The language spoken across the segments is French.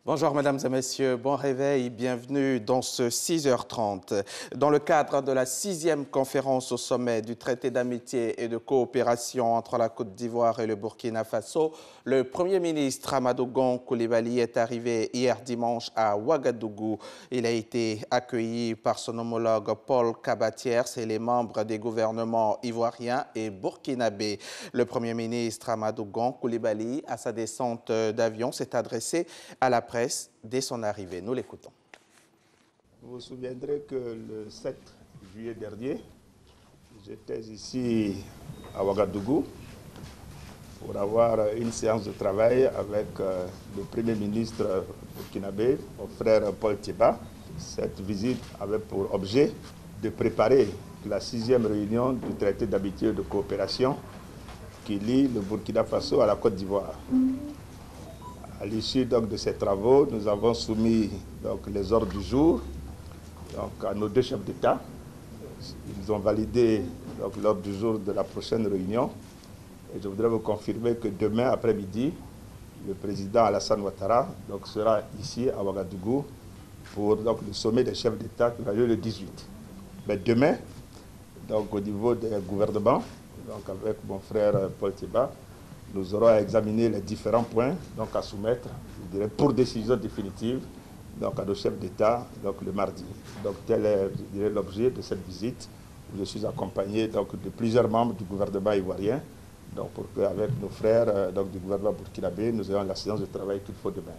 Bonjour mesdames et messieurs, bon réveil, bienvenue dans ce 6h30. Dans le cadre de la 6e conférence au sommet du traité d'amitié et de coopération entre la Côte d'Ivoire et le Burkina Faso, le Premier ministre Amadou Gon Coulibaly est arrivé hier dimanche à Ouagadougou. Il a été accueilli par son homologue Paul Kabatiers et les membres des gouvernements ivoiriens et burkinabés. Le Premier ministre Amadou Gon Coulibaly, à sa descente d'avion, s'est adressé à la presse dès son arrivée. Nous l'écoutons. Vous vous souviendrez que le 7 juillet dernier, j'étais ici à Ouagadougou pour avoir une séance de travail avec le Premier ministre burkinabé, mon frère Paul Thiéba. Cette visite avait pour objet de préparer la 6e réunion du traité d'amitié et de coopération qui lie le Burkina Faso à la Côte d'Ivoire. À l'issue de ces travaux, nous avons soumis les ordres du jour à nos deux chefs d'État. Ils ont validé l'ordre du jour de la prochaine réunion. Et je voudrais vous confirmer que demain après-midi, le président Alassane Ouattara sera ici à Ouagadougou pour le sommet des chefs d'État qui va lieu le 18. Mais demain, au niveau des gouvernements, avec mon frère Paul Thiéba, nous aurons à examiner les différents points à soumettre, je dirais, pour décision définitive à nos chefs d'État le mardi. Tel est l'objet de cette visite. Je suis accompagné de plusieurs membres du gouvernement ivoirien pour qu'avec nos frères du gouvernement burkinabé, nous ayons la séance de travail qu'il faut demain.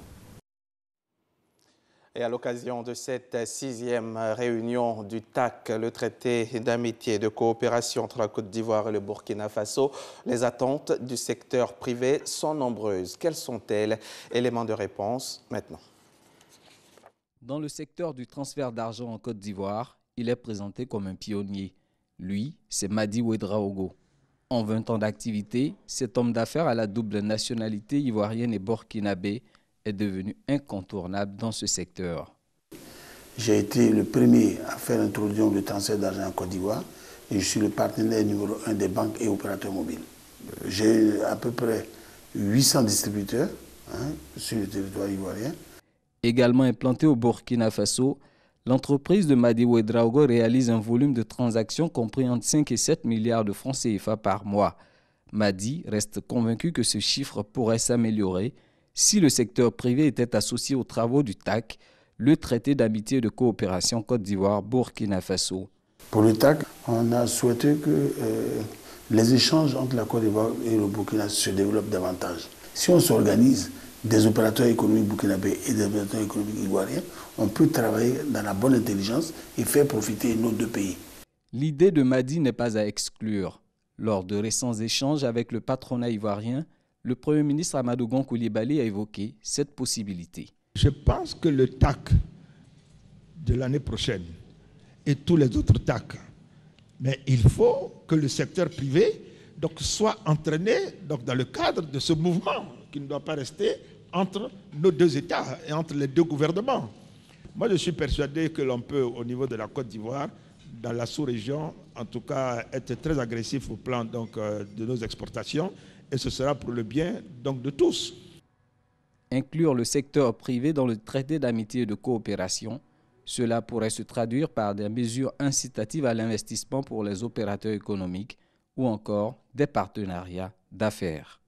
Et à l'occasion de cette 6e réunion du TAC, le traité d'amitié et de coopération entre la Côte d'Ivoire et le Burkina Faso, les attentes du secteur privé sont nombreuses. Quelles sont-elles? Éléments de réponse maintenant. Dans le secteur du transfert d'argent en Côte d'Ivoire, il est présenté comme un pionnier. Lui, c'est Madi Ouedraogo. En 20 ans d'activité, cet homme d'affaires à la double nationalité ivoirienne et burkinabé est devenu incontournable dans ce secteur. J'ai été le premier à faire l'introduction du transfert d'argent en Côte d'Ivoire et je suis le partenaire numéro 1 des banques et opérateurs mobiles. J'ai à peu près 800 distributeurs sur le territoire ivoirien. Également implantée au Burkina Faso, l'entreprise de Madi Ouedraogo réalise un volume de transactions compris entre 5 et 7 milliards de francs CFA par mois. Madi reste convaincu que ce chiffre pourrait s'améliorer si le secteur privé était associé aux travaux du TAC, le traité d'amitié et de coopération Côte d'Ivoire-Burkina Faso. Pour le TAC, on a souhaité que les échanges entre la Côte d'Ivoire et le Burkina se développent davantage. Si on s'organise, des opérateurs économiques burkinabés et des opérateurs économiques ivoiriens, on peut travailler dans la bonne intelligence et faire profiter nos deux pays. L'idée de Madi n'est pas à exclure. Lors de récents échanges avec le patronat ivoirien, le Premier ministre Amadou Gon Coulibaly a évoqué cette possibilité. Je pense que le TAC de l'année prochaine et tous les autres TAC, mais il faut que le secteur privé soit entraîné dans le cadre de ce mouvement qui ne doit pas rester entre nos deux États et entre les deux gouvernements. Moi, je suis persuadé que l'on peut, au niveau de la Côte d'Ivoire, dans la sous-région, en tout cas, être très agressif au plan de nos exportations. Et ce sera pour le bien de tous. Inclure le secteur privé dans le traité d'amitié et de coopération, cela pourrait se traduire par des mesures incitatives à l'investissement pour les opérateurs économiques ou encore des partenariats d'affaires.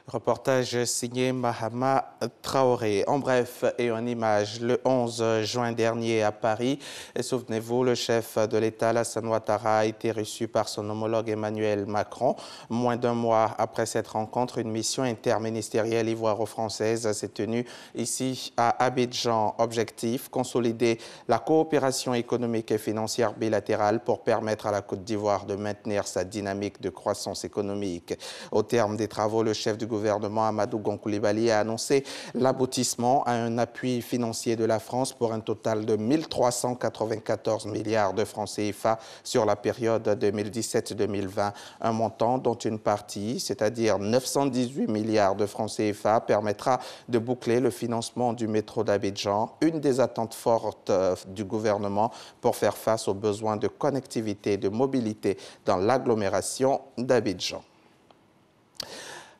Reportage signé Mahama Traoré. En bref et en image, le 11 juin dernier à Paris, et souvenez-vous, le chef de l'État, Alassane Ouattara, a été reçu par son homologue Emmanuel Macron. Moins d'un mois après cette rencontre, une mission interministérielle ivoiro-française s'est tenue ici à Abidjan. Objectif, consolider la coopération économique et financière bilatérale pour permettre à la Côte d'Ivoire de maintenir sa dynamique de croissance économique. Au terme des travaux, le chef du gouvernement Amadou Gon Coulibaly a annoncé l'aboutissement à un appui financier de la France pour un total de 1 394 milliards de francs CFA sur la période 2017-2020. Un montant dont une partie, c'est-à-dire 918 milliards de francs CFA, permettra de boucler le financement du métro d'Abidjan, une des attentes fortes du gouvernement pour faire face aux besoins de connectivité et de mobilité dans l'agglomération d'Abidjan.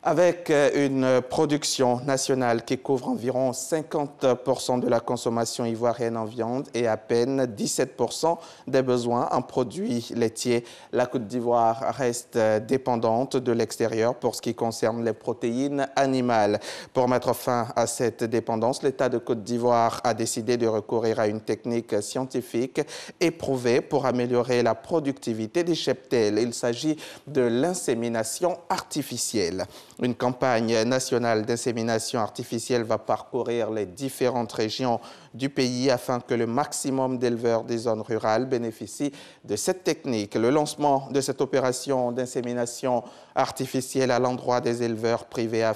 Avec une production nationale qui couvre environ 50% de la consommation ivoirienne en viande et à peine 17% des besoins en produits laitiers, la Côte d'Ivoire reste dépendante de l'extérieur pour ce qui concerne les protéines animales. Pour mettre fin à cette dépendance, l'État de Côte d'Ivoire a décidé de recourir à une technique scientifique éprouvée pour améliorer la productivité des cheptels. Il s'agit de l'insémination artificielle. Une campagne nationale d'insémination artificielle va parcourir les différentes régions du pays afin que le maximum d'éleveurs des zones rurales bénéficient de cette technique. Le lancement de cette opération d'insémination artificielle à l'endroit des éleveurs privés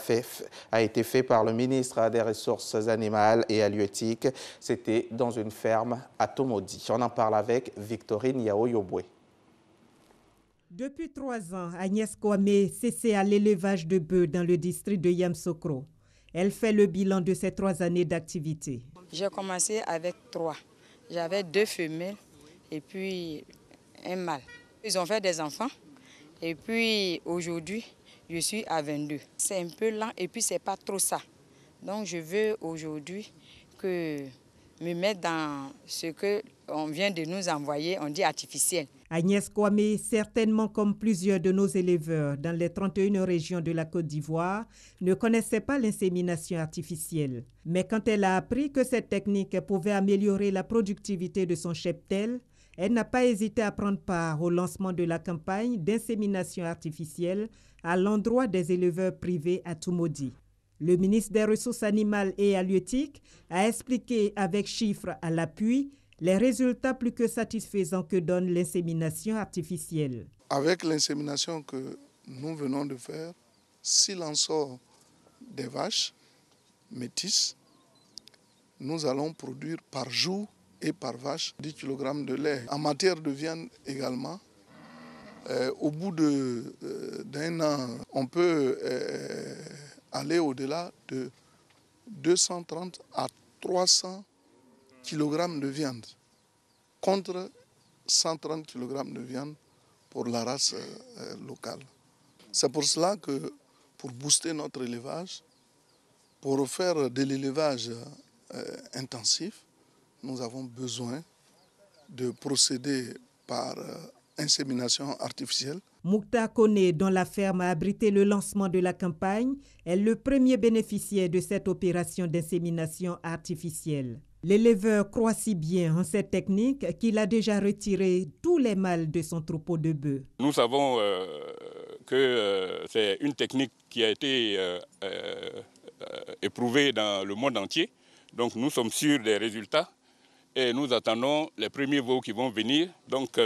a été fait par le ministre des Ressources animales et halieutiques. C'était dans une ferme à Tomodi. On en parle avec Victorine Yao-Yobwe. Depuis 3 ans, Agnès Kwame s'essaie à l'élevage de bœufs dans le district de Yamsokro. Elle fait le bilan de ces 3 années d'activité. J'ai commencé avec 3. J'avais 2 femelles et puis un mâle. Ils ont fait des enfants et puis aujourd'hui, je suis à 22. C'est un peu lent et puis c'est pas trop ça. Donc je veux aujourd'hui me mettre dans ce qu'on vient de nous envoyer, on dit artificiel. Agnès Kwame, certainement comme plusieurs de nos éleveurs dans les 31 régions de la Côte d'Ivoire, ne connaissait pas l'insémination artificielle. Mais quand elle a appris que cette technique pouvait améliorer la productivité de son cheptel, elle n'a pas hésité à prendre part au lancement de la campagne d'insémination artificielle à l'endroit des éleveurs privés à Tomodi. Le ministre des Ressources animales et halieutiques a expliqué avec chiffres à l'appui les résultats plus que satisfaisants que donne l'insémination artificielle. Avec l'insémination que nous venons de faire, s'il en sort des vaches métisses, nous allons produire par jour et par vache 10 kg de lait. En matière de viande également, au bout d'un an, on peut aller au-delà de 230 à 300 kg de viande contre 130 kg de viande pour la race locale. C'est pour cela que pour booster notre élevage, pour faire de l'élevage intensif, nous avons besoin de procéder par insémination artificielle. Moukta Kone, dont la ferme a abrité le lancement de la campagne, est le premier bénéficiaire de cette opération d'insémination artificielle. L'éleveur croit si bien en cette technique qu'il a déjà retiré tous les mâles de son troupeau de bœufs. Nous savons que c'est une technique qui a été éprouvée dans le monde entier. Donc nous sommes sûrs des résultats. Et nous attendons les premiers veaux qui vont venir. Donc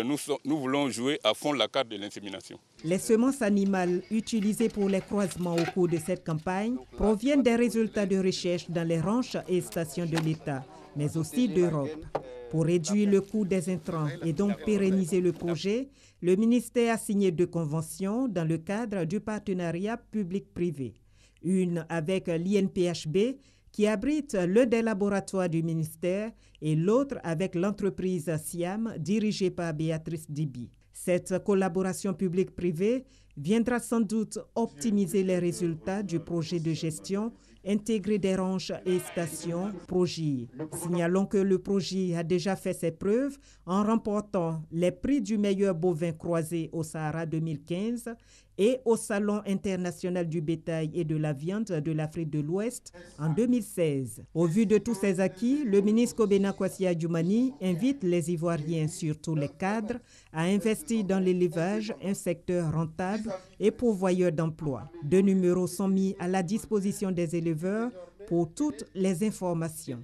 nous voulons jouer à fond la carte de l'insémination. Les semences animales utilisées pour les croisements au cours de cette campagne proviennent des résultats de recherche dans les ranches et stations de l'État, mais aussi d'Europe. Pour réduire le coût des intrants et donc pérenniser le projet, le ministère a signé 2 conventions dans le cadre du partenariat public-privé. Une avec l'INPHB, qui abrite l'un des laboratoires du ministère, et l'autre avec l'entreprise Siam, dirigée par Béatrice Dibi. Cette collaboration publique-privée viendra sans doute optimiser les résultats du projet de gestion intégré des ranches et stations Progy. Signalons que le Progy a déjà fait ses preuves en remportant les prix du meilleur bovin croisé au Sahara 2015 et au Salon international du bétail et de la viande de l'Afrique de l'Ouest en 2016. Au vu de tous ces acquis, le ministre Kobena Kwasi Adjoumani invite les Ivoiriens, surtout les cadres, à investir dans l'élevage, un secteur rentable et pourvoyeur d'emplois. 2 numéros sont mis à la disposition des éleveurs pour toutes les informations.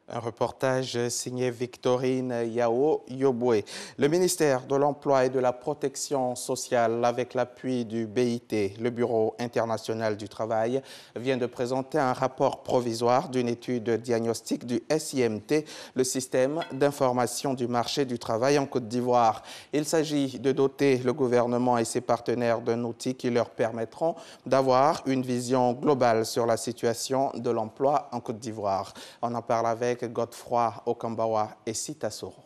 Un reportage signé Victorine Yao-Yobwe. Le ministère de l'Emploi et de la Protection sociale, avec l'appui du BIT, le Bureau international du travail, vient de présenter un rapport provisoire d'une étude diagnostique du SIMT, le système d'information du marché du travail en Côte d'Ivoire. Il s'agit de doter le gouvernement et ses partenaires d'un outil qui leur permettront d'avoir une vision globale sur la situation de l'emploi en Côte d'Ivoire. On en parle avec Godefroy Okambawa et Sita Soro.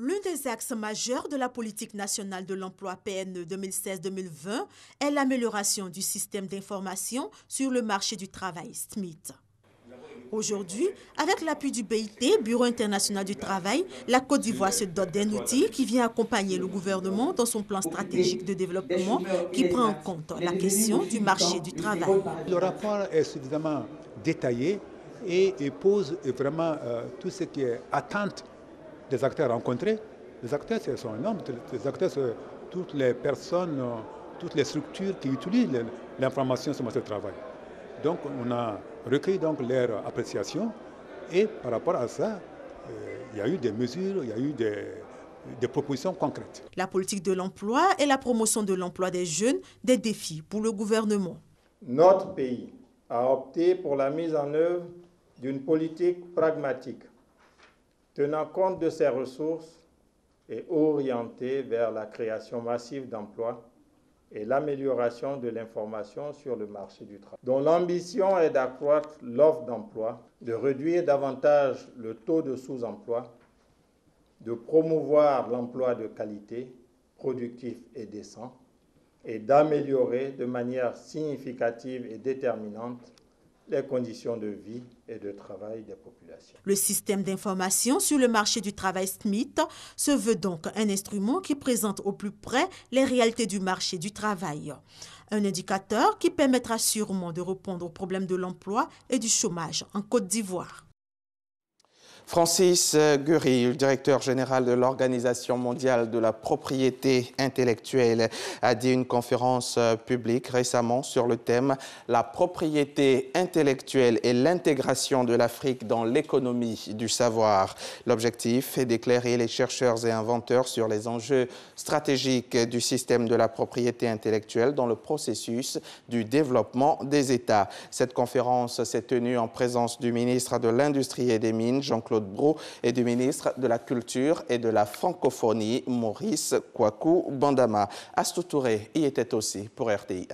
L'un des axes majeurs de la politique nationale de l'emploi PNE 2016-2020 est l'amélioration du système d'information sur le marché du travail SMIT. Aujourd'hui, avec l'appui du BIT, Bureau international du travail, la Côte d'Ivoire se dote d'un outil qui vient accompagner le gouvernement dans son plan stratégique de développement qui prend en compte la question du marché du travail. Le rapport est suffisamment détaillé et pose vraiment tout ce qui est attente des acteurs rencontrés. Les acteurs, ce sont énormes. Les acteurs, c'est toutes les personnes, toutes les structures qui utilisent l'information sur le marché du travail. Donc, on a recueilli donc leur appréciation et par rapport à ça, il y a eu des mesures, il y a eu des propositions concrètes. La politique de l'emploi et la promotion de l'emploi des jeunes, des défis pour le gouvernement. Notre pays a opté pour la mise en œuvre d'une politique pragmatique, tenant compte de ses ressources et orientée vers la création massive d'emplois et l'amélioration de l'information sur le marché du travail, dont l'ambition est d'accroître l'offre d'emploi, de réduire davantage le taux de sous-emploi, de promouvoir l'emploi de qualité, productif et décent, et d'améliorer de manière significative et déterminante les conditions de vie et de travail des populations. Le système d'information sur le marché du travail SMIT se veut donc un instrument qui présente au plus près les réalités du marché du travail. Un indicateur qui permettra sûrement de répondre aux problèmes de l'emploi et du chômage en Côte d'Ivoire. Francis Guri, le directeur général de l'Organisation mondiale de la propriété intellectuelle, a dit à une conférence publique récemment sur le thème « La propriété intellectuelle et l'intégration de l'Afrique dans l'économie du savoir ». L'objectif est d'éclairer les chercheurs et inventeurs sur les enjeux stratégiques du système de la propriété intellectuelle dans le processus du développement des États. Cette conférence s'est tenue en présence du ministre de l'Industrie et des Mines, Jean-Claude Brou, et du ministre de la Culture et de la Francophonie, Maurice Kwaku Bandama. Astou Touré y était aussi pour RTI.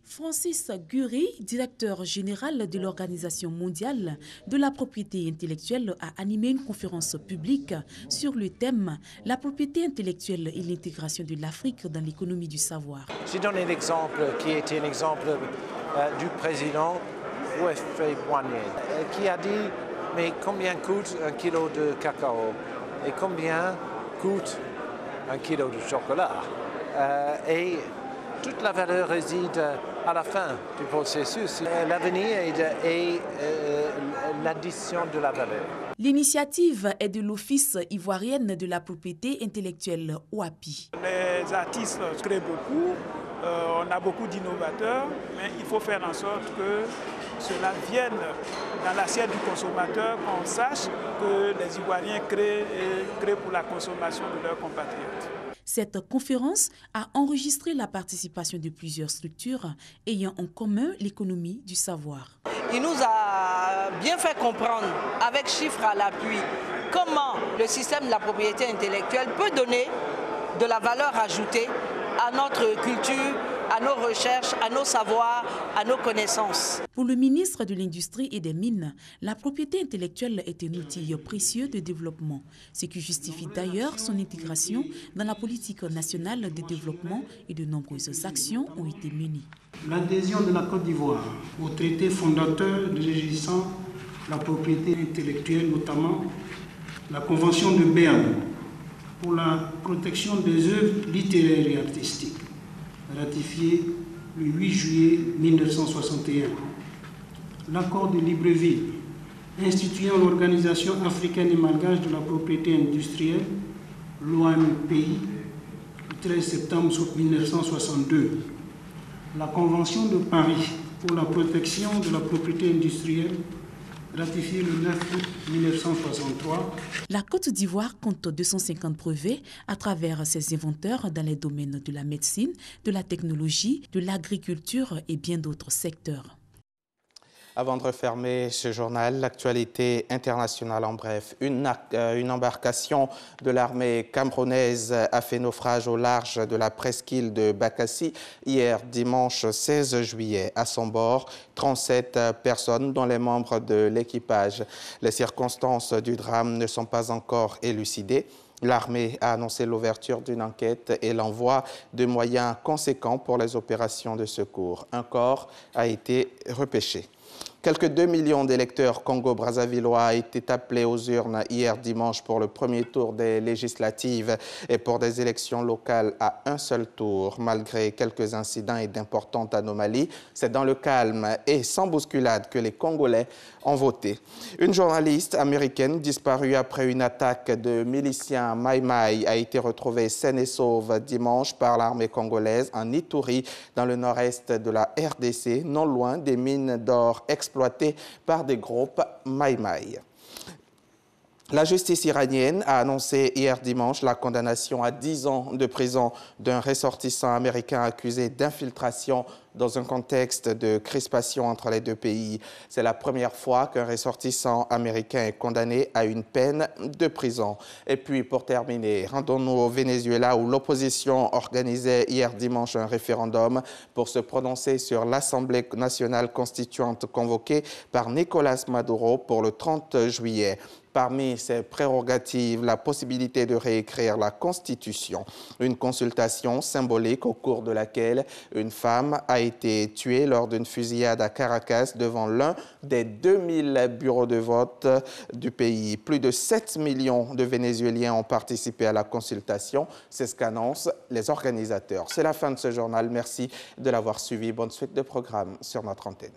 Francis Guri, directeur général de l'Organisation mondiale de la propriété intellectuelle, a animé une conférence publique sur le thème « La propriété intellectuelle et l'intégration de l'Afrique dans l'économie du savoir ». J'ai donné l'exemple qui était un exemple du président Houphouët-Boigny qui a dit « Mais combien coûte un kilo de cacao et combien coûte un kilo de chocolat ?» Et toute la valeur réside à la fin du processus. L'avenir est l'addition de la valeur. L'initiative est de l'Office ivoirienne de la propriété intellectuelle, OAPI. Les artistes créent beaucoup, on a beaucoup d'innovateurs, mais il faut faire en sorte que cela vienne dans l'assiette du consommateur, qu'on sache que les Ivoiriens créent pour la consommation de leurs compatriotes. Cette conférence a enregistré la participation de plusieurs structures ayant en commun l'économie du savoir. Il nous a bien fait comprendre, avec chiffres à l'appui, comment le système de la propriété intellectuelle peut donner de la valeur ajoutée à notre culture, à nos recherches, à nos savoirs, à nos connaissances. Pour le ministre de l'Industrie et des Mines, la propriété intellectuelle est un outil précieux de développement, ce qui justifie d'ailleurs son intégration dans la politique nationale de développement et de nombreuses actions ont été menées. L'adhésion de la Côte d'Ivoire au traité fondateur régissant la propriété intellectuelle, notamment la Convention de Berne pour la protection des œuvres littéraires et artistiques, ratifié le 8 juillet 1961. L'accord de Libreville, instituant l'Organisation africaine et malgache de la propriété industrielle, l'OAMPI, le 13 septembre 1962. La Convention de Paris pour la protection de la propriété industrielle, ratifié le 9 août 1963. La Côte d'Ivoire compte 250 brevets à travers ses inventeurs dans les domaines de la médecine, de la technologie, de l'agriculture et bien d'autres secteurs. Avant de refermer ce journal, l'actualité internationale en bref. Une embarcation de l'armée camerounaise a fait naufrage au large de la presqu'île de Bakassi hier dimanche 16 juillet. À son bord, 37 personnes dont les membres de l'équipage. Les circonstances du drame ne sont pas encore élucidées. L'armée a annoncé l'ouverture d'une enquête et l'envoi de moyens conséquents pour les opérations de secours. Un corps a été repêché. Quelques 2 millions d'électeurs congo-brazzavillois étaient appelés aux urnes hier dimanche pour le premier tour des législatives et pour des élections locales à un seul tour. Malgré quelques incidents et d'importantes anomalies, c'est dans le calme et sans bousculade que les Congolais ont voté. Une journaliste américaine disparue après une attaque de miliciens Maï-Maï a été retrouvée saine et sauve dimanche par l'armée congolaise en Ituri, dans le nord-est de la RDC, non loin des mines d'or exploitées par des groupes Maï-Maï. La justice iranienne a annoncé hier dimanche la condamnation à 10 ans de prison d'un ressortissant américain accusé d'infiltration dans un contexte de crispation entre les deux pays. C'est la première fois qu'un ressortissant américain est condamné à une peine de prison. Et puis, pour terminer, rendons-nous au Venezuela où l'opposition organisait hier dimanche un référendum pour se prononcer sur l'Assemblée nationale constituante convoquée par Nicolás Maduro pour le 30 juillet. Parmi ses prérogatives, la possibilité de réécrire la Constitution. Une consultation symbolique au cours de laquelle une femme a été tuée lors d'une fusillade à Caracas devant l'un des 2000 bureaux de vote du pays. Plus de 7 millions de Vénézuéliens ont participé à la consultation. C'est ce qu'annoncent les organisateurs. C'est la fin de ce journal. Merci de l'avoir suivi. Bonne suite de programme sur notre antenne.